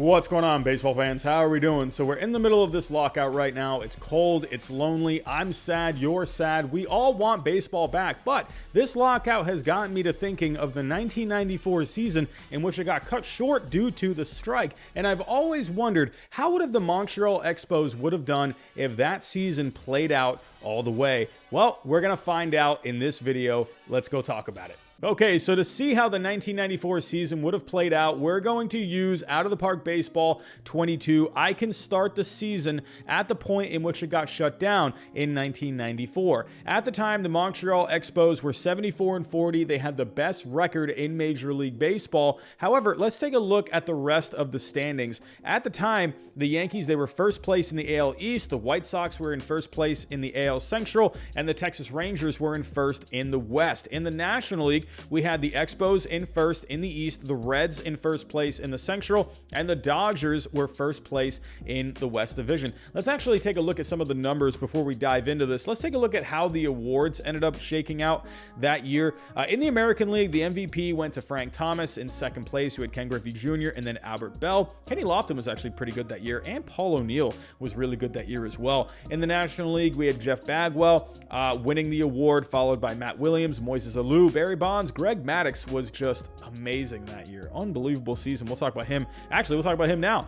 What's going on, baseball fans? How are we doing? So we're in the middle of this lockout right now. It's cold, it's lonely, I'm sad, you're sad. We all want baseball back, but this lockout has gotten me to thinking of the 1994 season in which it got cut short due to the strike. And I've always wondered, how would have the Montreal Expos would have done if that season played out all the way? Well, we're gonna find out in this video. Let's go talk about it. Okay, so to see how the 1994 season would have played out, we're going to use Out of the Park Baseball 22. I can start the season at the point in which it got shut down in 1994. At the time, the Montreal Expos were 74-40. They had the best record in Major League Baseball. However, let's take a look at the rest of the standings. At the time, the Yankees, they were first place in the AL East. The White Sox were in first place in the AL Central, and the Texas Rangers were in first in the West. In the National League, we had the Expos in first in the East, the Reds in first place in the Central, and the Dodgers were first place in the West Division. Let's actually take a look at some of the numbers before we dive into this. Let's take a look at how the awards ended up shaking out that year. In the American League, the MVP went to Frank Thomas. In second place, you had Ken Griffey Jr. and then Albert Bell. Kenny Lofton was actually pretty good that year, and Paul O'Neill was really good that year as well. In the National League, we had Jeff Bagwell winning the award, followed by Matt Williams, Moises Alou, Barry Bonds. Greg Maddux was just amazing that year. Unbelievable season. We'll talk about him. Actually, we'll talk about him now.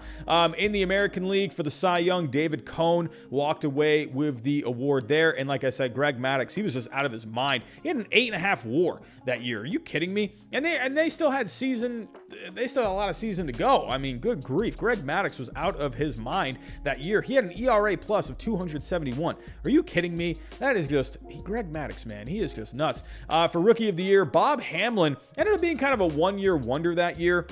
In the American League for the Cy Young, David Cone walked away with the award there. And like I said, Greg Maddux, he was just out of his mind. He had an 8.5 WAR that year. Are you kidding me? And they still had a lot of season to go. I mean, good grief. Greg Maddux was out of his mind that year. He had an ERA plus of 271. Are you kidding me? That is just Greg Maddux, man. He is just nuts. For Rookie of the Year, Bob Hamlin ended up being kind of a one-year wonder that year.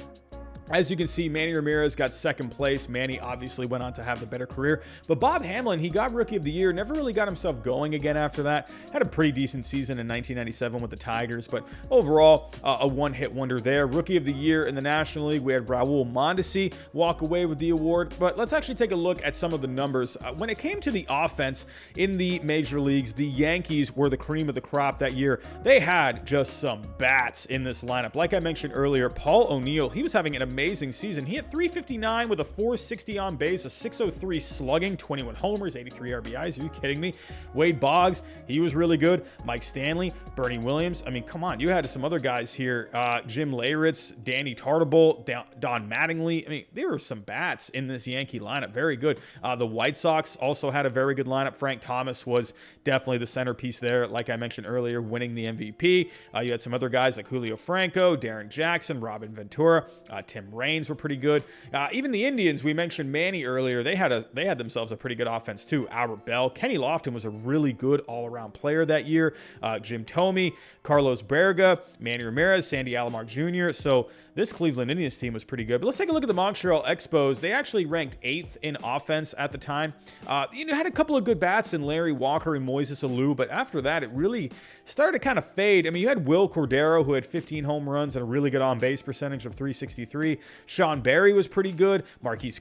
As you can see, Manny Ramirez got second place. Manny obviously went on to have the better career. But Bob Hamlin, he got Rookie of the Year, never really got himself going again after that. Had a pretty decent season in 1997 with the Tigers, but overall, a one-hit wonder there. Rookie of the Year in the National League, we had Raul Mondesi walk away with the award. But let's actually take a look at some of the numbers. When it came to the offense in the major leagues, the Yankees were the cream of the crop that year. They had just some bats in this lineup. Like I mentioned earlier, Paul O'Neill, he was having an amazing season. He had 359 with a 460 on base, a 603 slugging, 21 homers, 83 RBIs. Are you kidding me? Wade Boggs, he was really good. Mike Stanley, Bernie Williams. I mean, come on. You had some other guys here. Jim Leyritz, Danny Tartabull, Don Mattingly. I mean, there were some bats in this Yankee lineup. Very good. The White Sox also had a very good lineup. Frank Thomas was definitely the centerpiece there. Like I mentioned earlier, winning the MVP. You had some other guys like Julio Franco, Darren Jackson, Robin Ventura, Tim Raines were pretty good. Even the Indians, we mentioned Manny earlier. They had themselves a pretty good offense too. Albert Bell, Kenny Lofton was a really good all-around player that year. Jim Thome, Carlos Berga, Manny Ramirez, Sandy Alomar Jr. So this Cleveland Indians team was pretty good. But let's take a look at the Montreal Expos. They actually ranked 8th in offense at the time. Had a couple of good bats in Larry Walker and Moises Alou, but after that, it really started to kind of fade. I mean, you had Will Cordero, who had 15 home runs and a really good on-base percentage of 363. Sean Barry was pretty good. Marquise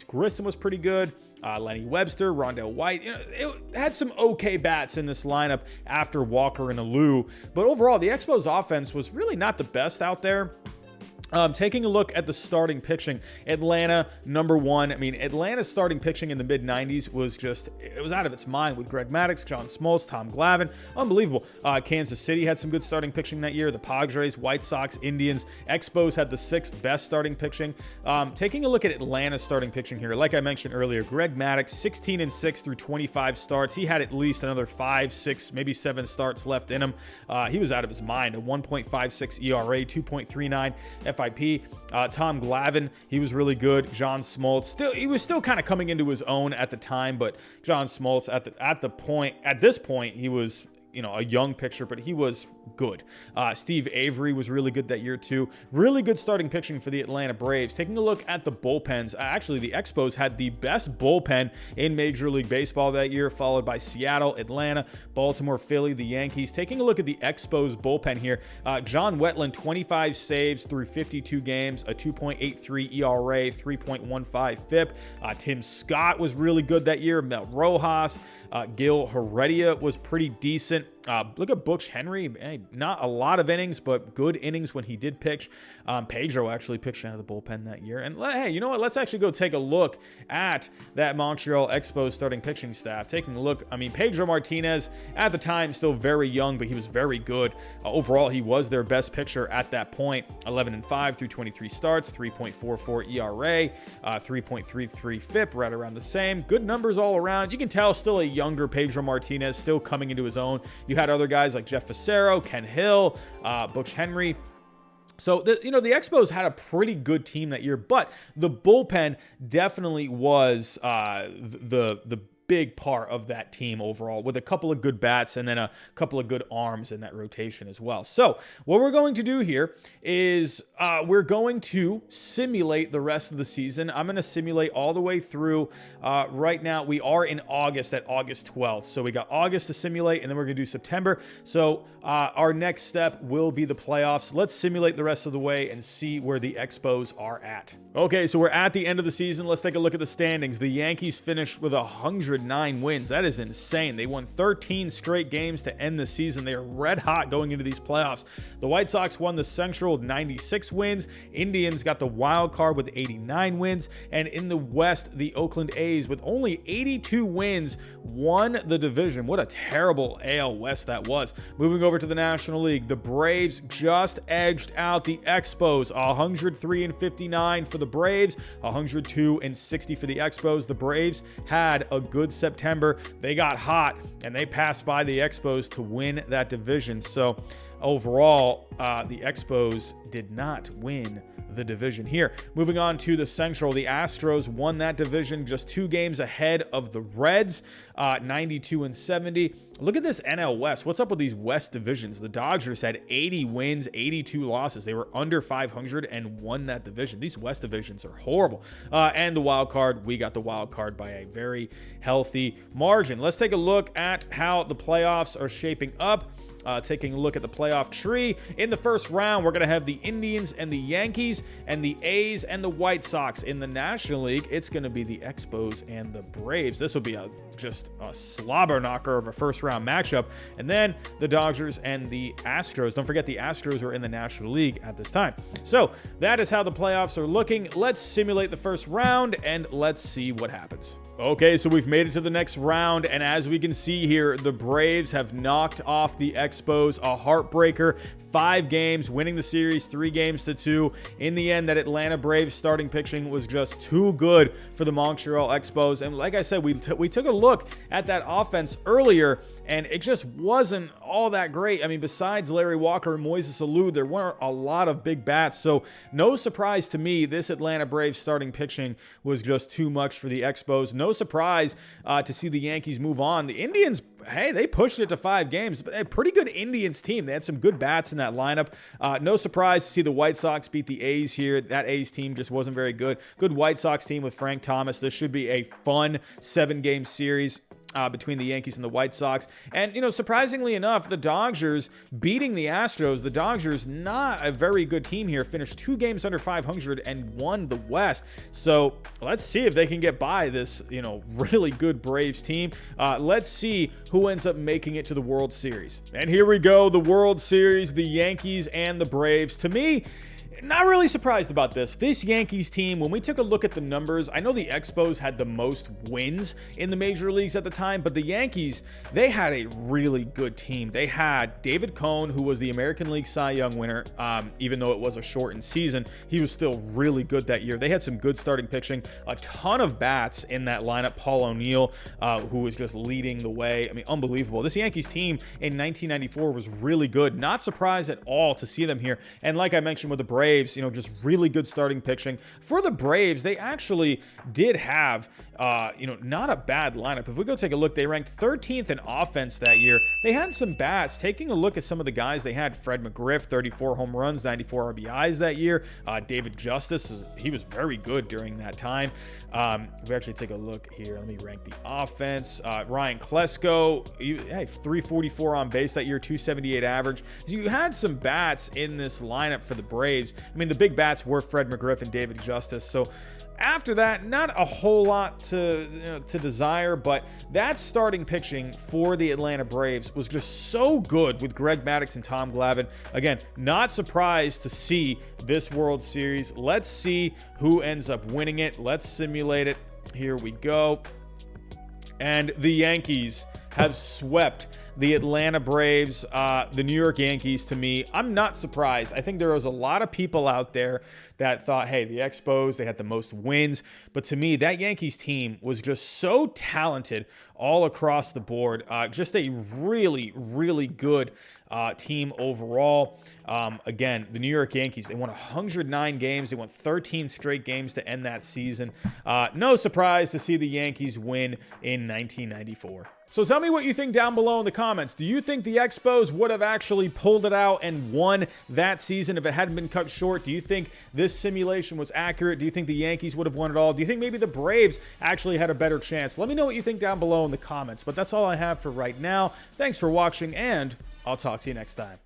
Grissom was pretty good. Lenny Webster, Rondell White. It had some okay bats in this lineup after Walker and Alou. But overall, the Expos offense was really not the best out there. Taking a look at the starting pitching, Atlanta, number one. I mean, Atlanta's starting pitching in the mid-90s was it was out of its mind with Greg Maddux, John Smoltz, Tom Glavine. Unbelievable. Kansas City had some good starting pitching that year. The Padres, White Sox, Indians. Expos had the 6th best starting pitching. Taking a look at Atlanta's starting pitching here, like I mentioned earlier, Greg Maddux, 16-6 through 25 starts. He had at least another 5, 6, maybe 7 starts left in him. He was out of his mind. A 1.56 ERA, 2.39 FIP. Tom Glavine, he was really good. John Smoltz, he was still kind of coming into his own at the time, but John Smoltz at this point, he was a young pitcher, but he was good. Steve Avery was really good that year too. Really good starting pitching for the Atlanta Braves. Taking a look at the bullpens, actually the Expos had the best bullpen in Major League Baseball that year, followed by Seattle, Atlanta, Baltimore, Philly, the Yankees. Taking a look at the Expos bullpen here, John Wetland, 25 saves through 52 games, a 2.83 ERA, 3.15 FIP. Tim Scott was really good that year. Mel Rojas, Gil Heredia was pretty decent. Look at Butch Henry. Man, hey, not a lot of innings, but good innings when he did pitch. Pedro actually pitched out of the bullpen that year. And hey, you know what? Let's actually go take a look at that Montreal Expos starting pitching staff. Taking a look, I mean, Pedro Martinez at the time still very young, but he was very good. Overall, he was their best pitcher at that point. 11-5 through 23 starts, 3.44 ERA, 3.33 FIP, right around the same. Good numbers all around. You can tell still a younger Pedro Martinez, still coming into his own. You had other guys like Jeff Fassero, Ken Hill, Butch Henry. So, the Expos had a pretty good team that year, but the bullpen definitely was the big part of that team overall, with a couple of good bats and then a couple of good arms in that rotation as well. So what we're going to do here is we're going to simulate the rest of the season. I'm going to simulate all the way through. Right now, we are in August at August 12th. So we got August to simulate, and then we're going to do September. So our next step will be the playoffs. Let's simulate the rest of the way and see where the Expos are at. Okay, so we're at the end of the season. Let's take a look at the standings. The Yankees finished with 109 wins. That is insane. They won 13 straight games to end the season. They are red hot going into these playoffs. The White Sox won the Central with 96 wins. Indians got the wild card with 89 wins. And in the West, the Oakland A's with only 82 wins won the division. What a terrible AL West that was. Moving over to the National League, the Braves just edged out the Expos. 103-59 for the Braves, 102-60 for the Expos. The Braves had a good September. They got hot and they passed by the Expos to win that division. So overall, the Expos did not win the division here. Moving on to the Central, the Astros won that division just 2 games ahead of the Reds, 92-70. Look at this NL West. What's up with these West divisions? The Dodgers had 80 wins, 82 losses. They were under 500 and won that division. These West divisions are horrible. And the wild card, we got the wild card by a very healthy margin. Let's take a look at how the playoffs are shaping up. Taking a look at the playoff tree. In the first round, we're going to have the Indians and the Yankees and the A's and the White Sox. In the National League, it's going to be the Expos and the Braves. This will be just a slobber knocker of a first round matchup. And then the Dodgers and the Astros. Don't forget the Astros are in the National League at this time. So that is how the playoffs are looking. Let's simulate the first round and let's see what happens. Okay, so we've made it to the next round, and as we can see here, the Braves have knocked off the Expos, a heartbreaker. 5 games, winning the series 3-2. In the end, that Atlanta Braves starting pitching was just too good for the Montreal Expos. And like I said, we took a look at that offense earlier, and it just wasn't all that great. I mean, besides Larry Walker and Moises Alou, there weren't a lot of big bats. So no surprise to me, this Atlanta Braves starting pitching was just too much for the Expos. No surprise to see the Yankees move on. The Indians, hey, they pushed it to 5 games. A pretty good Indians team. They had some good bats in that lineup. No surprise to see the White Sox beat the A's here. That A's team just wasn't very good. Good White Sox team with Frank Thomas. This should be a fun 7-game series between the Yankees and the White Sox. And, surprisingly enough, the Dodgers beating the Astros. The Dodgers, not a very good team here, finished 2 games under 500 and won the West. So let's see if they can get by this, really good Braves team. Let's see who ends up making it to the World Series. And here we go, the World Series, the Yankees and the Braves. To me, not really surprised about this. This Yankees team, when we took a look at the numbers, I know the Expos had the most wins in the major leagues at the time, but the Yankees, they had a really good team. They had David Cone, who was the American League Cy Young winner. Even though it was a shortened season, he was still really good that year. They had some good starting pitching, a ton of bats in that lineup. Paul O'Neill, who was just leading the way. I mean, unbelievable. This Yankees team in 1994 was really good. Not surprised at all to see them here. And like I mentioned with the Braves, just really good starting pitching. For the Braves, they actually did have, not a bad lineup. If we go take a look, they ranked 13th in offense that year. They had some bats. Taking a look at some of the guys they had, Fred McGriff, 34 home runs, 94 RBIs that year. David Justice, he was very good during that time. If we actually take a look here, let me rank the offense. Ryan Klesko, 344 on base that year, 278 average. So you had some bats in this lineup for the Braves. I mean, the big bats were Fred McGriff and David Justice. So After that, not a whole lot to desire, but that starting pitching for the Atlanta Braves was just so good with Greg Maddux and Tom Glavine. Again, not surprised to see this World Series. Let's see who ends up winning it. Let's simulate it. Here we go. And the Yankees have swept the Atlanta Braves, the New York Yankees. To me, I'm not surprised. I think there was a lot of people out there that thought, hey, the Expos, they had the most wins. But to me, that Yankees team was just so talented all across the board. Just a really, really good team overall. Again, the New York Yankees, they won 109 games. They won 13 straight games to end that season. No surprise to see the Yankees win in 1994. So tell me what you think down below in the comments. Do you think the Expos would have actually pulled it out and won that season if it hadn't been cut short? Do you think this simulation was accurate? Do you think the Yankees would have won it all? Do you think maybe the Braves actually had a better chance? Let me know what you think down below in the comments. But that's all I have for right now. Thanks for watching, and I'll talk to you next time.